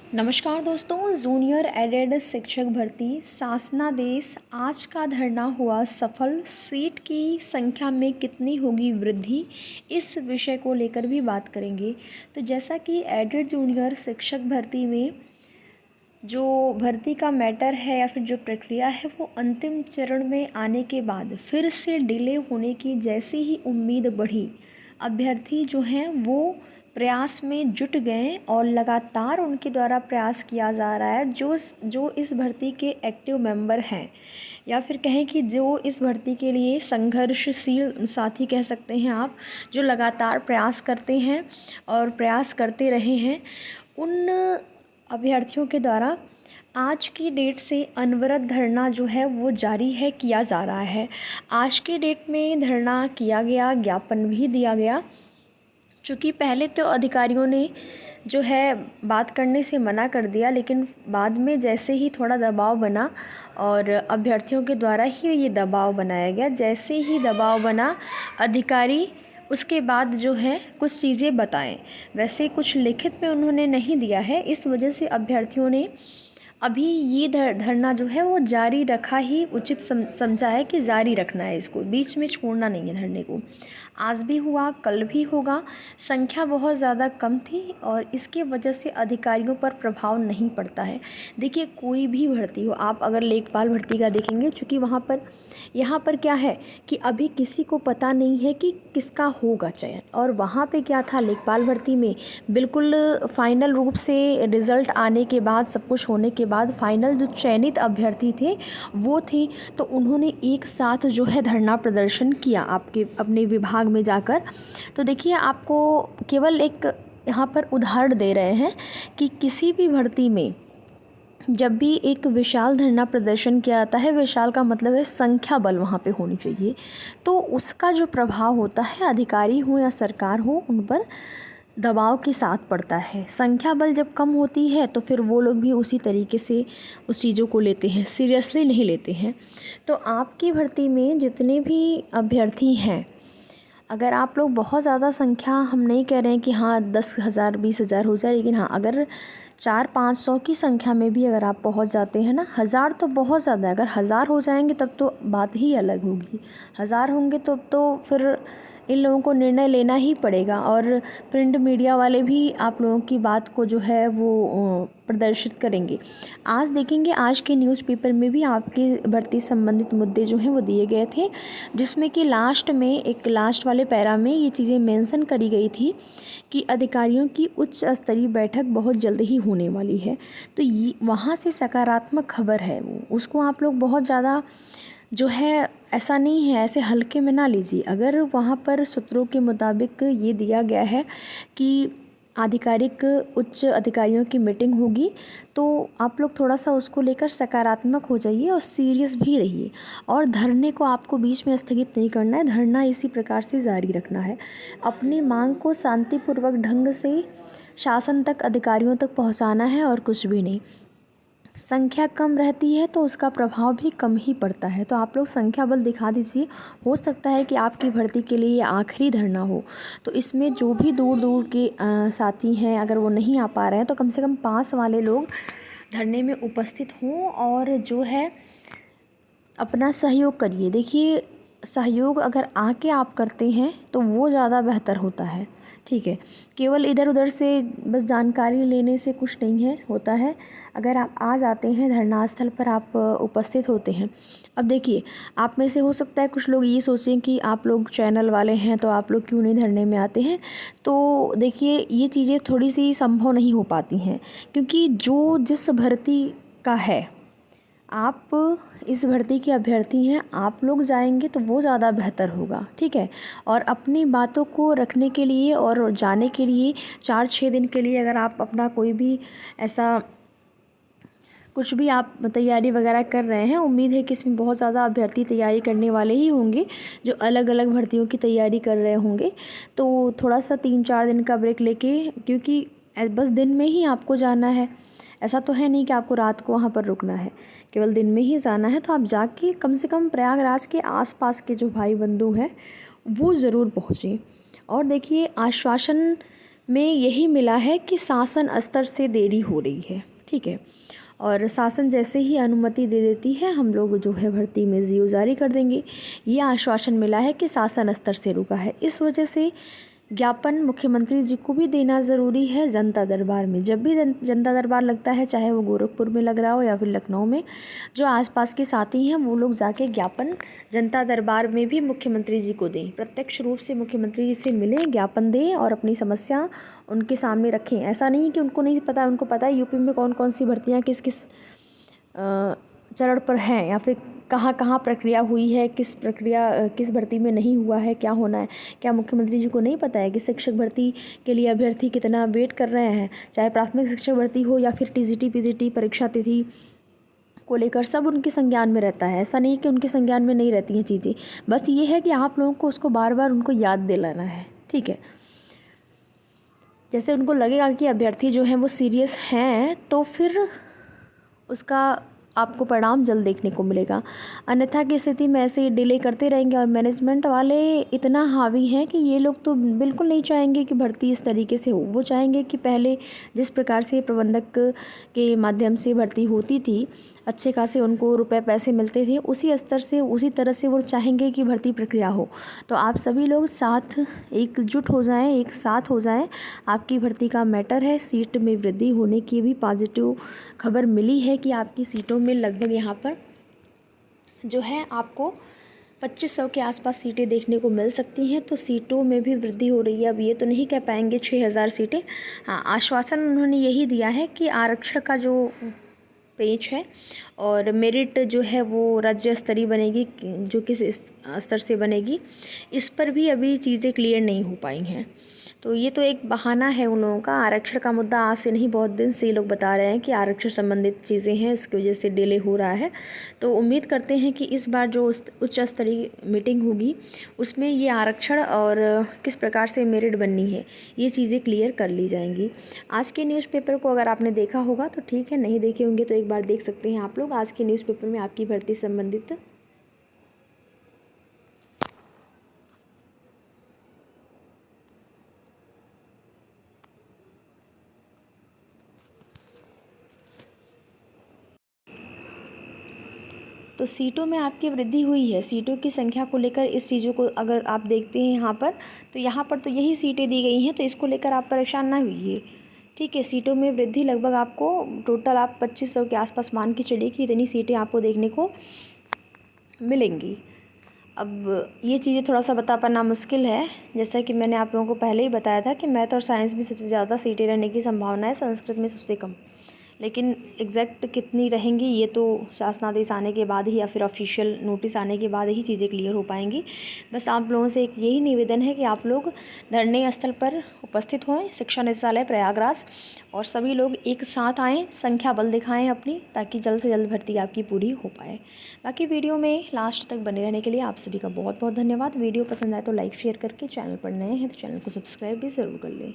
नमस्कार दोस्तों, junior added शिक्षक भर्ती शासनादेश आज का धरना हुआ सफल। सीट की संख्या में कितनी होगी वृद्धि, इस विषय को लेकर भी बात करेंगे। तो जैसा कि एडेड जूनियर शिक्षक भर्ती में जो भर्ती का मैटर है या फिर जो प्रक्रिया है वो अंतिम चरण में आने के बाद फिर से डिले होने की जैसी ही उम्मीद बढ़ी, अभ्यर्थी जो हैं वो प्रयास में जुट गए और लगातार उनके द्वारा प्रयास किया जा रहा है। जो इस भर्ती के एक्टिव मेंबर हैं या फिर कहें कि जो इस भर्ती के लिए संघर्षशील साथी कह सकते हैं आप, जो लगातार प्रयास करते हैं और प्रयास करते रहे हैं, उन अभ्यर्थियों के द्वारा आज की डेट से अनवरत धरना जो है वो जारी है, किया जा रहा है। आज के डेट में धरना किया गया, ज्ञापन भी दिया गया। चूँकि पहले तो अधिकारियों ने जो है बात करने से मना कर दिया, लेकिन बाद में जैसे ही थोड़ा दबाव बना और अभ्यर्थियों के द्वारा ही ये दबाव बनाया गया, जैसे ही दबाव बना अधिकारी उसके बाद जो है कुछ चीज़ें बताएं। वैसे कुछ लिखित में उन्होंने नहीं दिया है, इस वजह से अभ्यर्थियों ने अभी ये धरना जो है वो जारी रखा ही उचित समझा है कि जारी रखना है, इसको बीच में छोड़ना नहीं है धरने को। आज भी हुआ, कल भी होगा। संख्या बहुत ज़्यादा कम थी और इसके वजह से अधिकारियों पर प्रभाव नहीं पड़ता है। देखिए, कोई भी भर्ती हो, आप अगर लेखपाल भर्ती का देखेंगे, चूँकि वहाँ पर यहाँ पर क्या है कि अभी किसी को पता नहीं है कि किसका होगा चयन, और वहाँ पे क्या था लेखपाल भर्ती में, बिल्कुल फाइनल रूप से रिज़ल्ट आने के बाद, सब कुछ होने के बाद फाइनल जो चयनित अभ्यर्थी थे वो थे, तो उन्होंने एक साथ जो है धरना प्रदर्शन किया आपके अपने विभाग में जाकर। तो देखिए, आपको केवल एक यहाँ पर उदाहरण दे रहे हैं कि किसी भी भर्ती में जब भी एक विशाल धरना प्रदर्शन किया जाता है, विशाल का मतलब है संख्या बल वहाँ पे होनी चाहिए, तो उसका जो प्रभाव होता है अधिकारी हो या सरकार हो उन पर दबाव के साथ पड़ता है। संख्या बल जब कम होती है तो फिर वो लोग भी उसी तरीके से उस चीज़ों को लेते हैं, सीरियसली नहीं लेते हैं। तो आपकी भर्ती में जितने भी अभ्यर्थी हैं, अगर आप लोग बहुत ज़्यादा संख्या, हम नहीं कह रहे हैं कि हाँ 10,000 20,000 हो जाए, लेकिन हाँ अगर 400-500 की संख्या में भी अगर आप पहुंच जाते हैं ना, 1000 तो बहुत ज़्यादा है, अगर 1000 हो जाएंगे तब तो बात ही अलग होगी। 1000 होंगे तो फिर इन लोगों को निर्णय लेना ही पड़ेगा, और प्रिंट मीडिया वाले भी आप लोगों की बात को जो है वो प्रदर्शित करेंगे। आज देखेंगे, आज के न्यूज़पेपर में भी आपके भर्ती संबंधित मुद्दे जो हैं वो दिए गए थे, जिसमें कि लास्ट में एक लास्ट वाले पैरा में ये चीज़ें मेंशन करी गई थी कि अधिकारियों की उच्च स्तरीय बैठक बहुत जल्द ही होने वाली है। तो ये वहाँ से सकारात्मक खबर है, वो उसको आप लोग बहुत ज़्यादा जो है ऐसा नहीं है, ऐसे हल्के में ना लीजिए। अगर वहाँ पर सूत्रों के मुताबिक ये दिया गया है कि आधिकारिक उच्च अधिकारियों की मीटिंग होगी, तो आप लोग थोड़ा सा उसको लेकर सकारात्मक हो जाइए और सीरियस भी रहिए, और धरने को आपको बीच में स्थगित नहीं करना है, धरना इसी प्रकार से जारी रखना है। अपनी मांग को शांतिपूर्वक ढंग से शासन तक, अधिकारियों तक पहुंचाना है और कुछ भी नहीं। संख्या कम रहती है तो उसका प्रभाव भी कम ही पड़ता है, तो आप लोग संख्या बल दिखा दीजिए। हो सकता है कि आपकी भर्ती के लिए ये आखिरी धरना हो, तो इसमें जो भी दूर दूर के साथी हैं, अगर वो नहीं आ पा रहे हैं तो कम से कम पास वाले लोग धरने में उपस्थित हों और जो है अपना सहयोग करिए। देखिए, सहयोग अगर आके आप करते हैं तो वो ज़्यादा बेहतर होता है, ठीक है। केवल इधर उधर से बस जानकारी लेने से कुछ नहीं है होता है। अगर आप आ जाते हैं धरना स्थल पर, आप उपस्थित होते हैं। अब देखिए, आप में से हो सकता है कुछ लोग ये सोचें कि आप लोग चैनल वाले हैं तो आप लोग क्यों नहीं धरने में आते हैं। तो देखिए, ये चीज़ें थोड़ी सी संभव नहीं हो पाती हैं, क्योंकि जो जिस भर्ती का है, आप इस भर्ती के अभ्यर्थी हैं, आप लोग जाएंगे तो वो ज़्यादा बेहतर होगा, ठीक है। और अपनी बातों को रखने के लिए और जाने के लिए 4-6 दिन के लिए अगर आप अपना कोई भी ऐसा कुछ भी आप तैयारी वगैरह कर रहे हैं, उम्मीद है कि इसमें बहुत ज़्यादा अभ्यर्थी तैयारी करने वाले ही होंगे जो अलग अलग भर्तियों की तैयारी कर रहे होंगे, तो थोड़ा सा 3-4 दिन का ब्रेक लेके, क्योंकि बस दिन में ही आपको जाना है, ऐसा तो है नहीं कि आपको रात को वहाँ पर रुकना है, केवल दिन में ही जाना है। तो आप जाके कम से कम प्रयागराज के आसपास के जो भाई बंधु हैं वो ज़रूर पहुँचें। और देखिए, आश्वासन में यही मिला है कि शासन स्तर से देरी हो रही है, ठीक है। और शासन जैसे ही अनुमति दे देती है हम लोग जो है भर्ती में जीओ जारी कर देंगे। ये आश्वासन मिला है कि शासन स्तर से रुका है। इस वजह से ज्ञापन मुख्यमंत्री जी को भी देना ज़रूरी है जनता दरबार में। जब भी जनता दरबार लगता है, चाहे वो गोरखपुर में लग रहा हो या फिर लखनऊ में, जो आसपास के साथी हैं वो लोग जाके ज्ञापन जनता दरबार में भी मुख्यमंत्री जी को दें, प्रत्यक्ष रूप से मुख्यमंत्री जी से मिलें, ज्ञापन दें और अपनी समस्या उनके सामने रखें। ऐसा नहीं कि उनको नहीं पता, उनको पता है यूपी में कौन कौन सी भर्तियाँ किस किस चरण पर हैं, या फिर कहाँ कहाँ प्रक्रिया हुई है, किस प्रक्रिया किस भर्ती में नहीं हुआ है, क्या होना है। क्या मुख्यमंत्री जी को नहीं पता है कि शिक्षक भर्ती के लिए अभ्यर्थी कितना वेट कर रहे हैं, चाहे प्राथमिक शिक्षक भर्ती हो या फिर टीजीटी पीजीटी परीक्षा तिथि को लेकर सब उनके संज्ञान में रहता है। ऐसा नहीं कि उनके संज्ञान में नहीं रहती हैं चीज़ें, बस ये है कि आप लोगों को उसको बार बार उनको याद दिलाना है, ठीक है। जैसे उनको लगेगा कि अभ्यर्थी जो हैं वो सीरियस हैं, तो फिर उसका आपको परिणाम जल्द देखने को मिलेगा। अन्यथा की स्थिति में ऐसे ही डिले करते रहेंगे। और मैनेजमेंट वाले इतना हावी हैं कि ये लोग तो बिल्कुल नहीं चाहेंगे कि भर्ती इस तरीके से हो। वो चाहेंगे कि पहले जिस प्रकार से प्रबंधक के माध्यम से भर्ती होती थी, अच्छे खासे उनको रुपए पैसे मिलते थे, उसी स्तर से उसी तरह से वो चाहेंगे कि भर्ती प्रक्रिया हो। तो आप सभी लोग साथ एकजुट हो जाएं, एक साथ हो जाएं। आपकी भर्ती का मैटर है। सीट में वृद्धि होने की भी पॉजिटिव खबर मिली है कि आपकी सीटों में लगभग यहाँ पर जो है आपको 2500 के आसपास सीटें देखने को मिल सकती हैं। तो सीटों में भी वृद्धि हो रही है। अब ये तो नहीं कह पाएंगे 6000 सीटें। हाँ, आश्वासन उन्होंने यही दिया है कि आरक्षण का जो पेज है और मेरिट जो है वो राज्य स्तरीय बनेगी, जो किस स्तर से बनेगी, इस पर भी अभी चीज़ें क्लियर नहीं हो पाई हैं। तो ये तो एक बहाना है उन लोगों का। आरक्षण का मुद्दा आज से नहीं, बहुत दिन से ये लोग बता रहे हैं कि आरक्षण संबंधित चीज़ें हैं, इसकी वजह से डिले हो रहा है। तो उम्मीद करते हैं कि इस बार जो उच्च स्तरीय मीटिंग होगी उसमें ये आरक्षण और किस प्रकार से मेरिट बननी है, ये चीज़ें क्लियर कर ली जाएंगी। आज के न्यूज़पेपर को अगर आपने देखा होगा तो ठीक है, नहीं देखे होंगे तो एक बार देख सकते हैं आप लोग। आज के न्यूज़पेपर में आपकी भर्ती संबंधित तो सीटों में आपकी वृद्धि हुई है। सीटों की संख्या को लेकर इस चीज़ों को अगर आप देखते हैं यहाँ पर तो यही सीटें दी गई हैं, तो इसको लेकर आप परेशान ना हुइए, ठीक है। सीटों में वृद्धि लगभग आपको टोटल आप 2500 के आसपास मान के चलिए कि इतनी सीटें आपको देखने को मिलेंगी। अब ये चीज़ें थोड़ा सा बता पाना मुश्किल है। जैसा कि मैंने आप लोगों को पहले ही बताया था कि मैथ और साइंस में सबसे ज़्यादा सीटें रहने की संभावना है, संस्कृत में सबसे कम। लेकिन एग्जैक्ट कितनी रहेंगी ये तो शासनादेश आने के बाद ही या फिर ऑफिशियल नोटिस आने के बाद ही चीज़ें क्लियर हो पाएंगी। बस आप लोगों से एक यही निवेदन है कि आप लोग धरने स्थल पर उपस्थित हों, शिक्षा निदेशालय प्रयागराज, और सभी लोग एक साथ आएँ, संख्या बल दिखाएं अपनी, ताकि जल्द से जल्द भर्ती आपकी पूरी हो पाए। बाकी वीडियो में लास्ट तक बने रहने के लिए आप सभी का बहुत बहुत धन्यवाद। वीडियो पसंद आए तो लाइक शेयर करके, चैनल पर नए हैं तो चैनल को सब्सक्राइब भी ज़रूर कर लें।